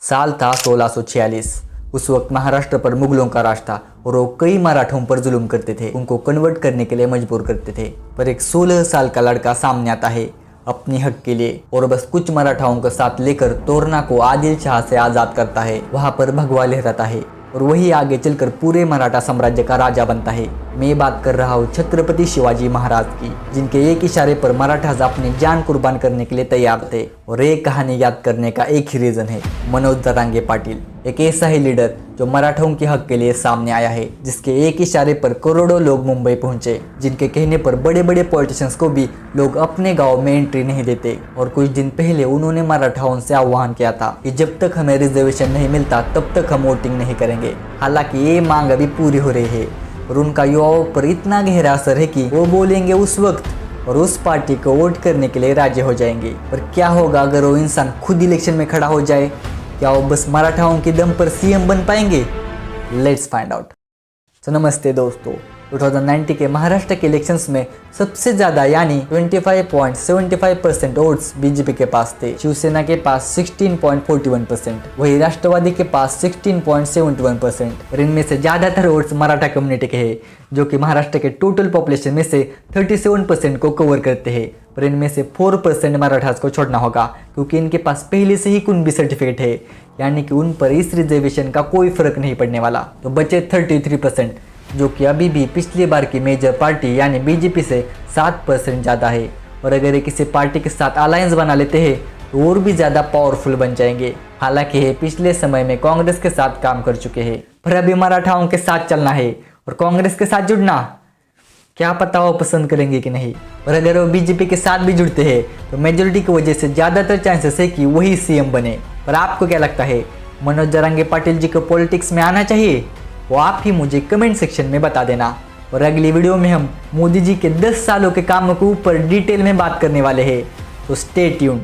साल था 1646। उस वक्त महाराष्ट्र पर मुगलों का राज था और वो कई मराठों पर जुल्म करते थे, उनको कन्वर्ट करने के लिए मजबूर करते थे। पर एक 16 साल का लड़का सामने आता है अपनी हक के लिए और बस कुछ मराठाओं को साथ लेकर तोरना को आदिल शाह से आज़ाद करता है। वहाँ पर भगवा लहराता है और वही आगे चलकर पूरे मराठा साम्राज्य का राजा बनता है। मैं बात कर रहा हूँ छत्रपति शिवाजी महाराज की, जिनके एक इशारे पर मराठास अपनी जान कुर्बान करने के लिए तैयार थे। और एक कहानी याद करने का एक ही रीजन है, मनोज जरांगे पाटिल, एक ऐसा ही लीडर जो मराठों के हक के लिए सामने आया है, जिसके एक इशारे पर करोड़ों लोग मुंबई पहुंचे, जिनके कहने पर बड़े बड़े पॉलिटिशियंस को भी लोग अपने गांव में एंट्री नहीं देते। और कुछ दिन पहले उन्होंने मराठाओं से आह्वान किया था कि जब तक हमें रिजर्वेशन नहीं मिलता तब तक हम वोटिंग नहीं करेंगे। हालांकि ये मांग अभी पूरी हो रही है और उनका युवाओं पर इतना गहरा असर है कि वो बोलेंगे उस वक्त और उस पार्टी को वोट करने के लिए राजी हो जाएंगे। पर क्या होगा अगर वो इंसान खुद इलेक्शन में खड़ा हो जाए? क्या वो बस मराठाओं के दम पर सीएम बन पाएंगे? Let's find out. तो नमस्ते दोस्तों, 2019 के महाराष्ट्र के इलेक्शंस में सबसे ज़्यादा यानी 25.75% वोट्स बीजेपी के पास थे। शिवसेना के पास 16.41%, वही राष्ट्रवादी के पास 16.71%। और इनमें से ज़्यादातर वोट्स मराठा कम्युनिटी के हैं, जो कि महाराष्ट्र के टोटल पॉपुलेशन में से 37% को कवर करते हैं। पर इनमें से 4% मराठास को छोड़ना होगा, क्योंकि इनके पास पहले से ही कुणबी सर्टिफिकेट है, यानी कि उन पर इस रिजर्वेशन का कोई फर्क नहीं पड़ने वाला। तो बचे 33%, जो कि अभी भी पिछली बार की मेजर पार्टी यानी बीजेपी से 7% ज़्यादा है। और अगर ये किसी पार्टी के साथ अलायंस बना लेते हैं तो और भी ज़्यादा पावरफुल बन जाएंगे। हालांकि ये पिछले समय में कांग्रेस के साथ काम कर चुके हैं, पर अभी मराठाओं के साथ चलना है और कांग्रेस के साथ जुड़ना, क्या पता वो पसंद करेंगे कि नहीं। और अगर वो बीजेपी के साथ भी जुड़ते हैं तो मेजोरिटी की वजह से ज़्यादातर चांसेस है कि वही सीएम बने। पर आपको क्या लगता है, मनोज जरांगे पाटिल जी को पॉलिटिक्स में आना चाहिए? वो आप ही मुझे कमेंट सेक्शन में बता देना। और अगली वीडियो में हम मोदी जी के 10 सालों के कामों के ऊपर डिटेल में बात करने वाले हैं, तो स्टे ट्यून्ड।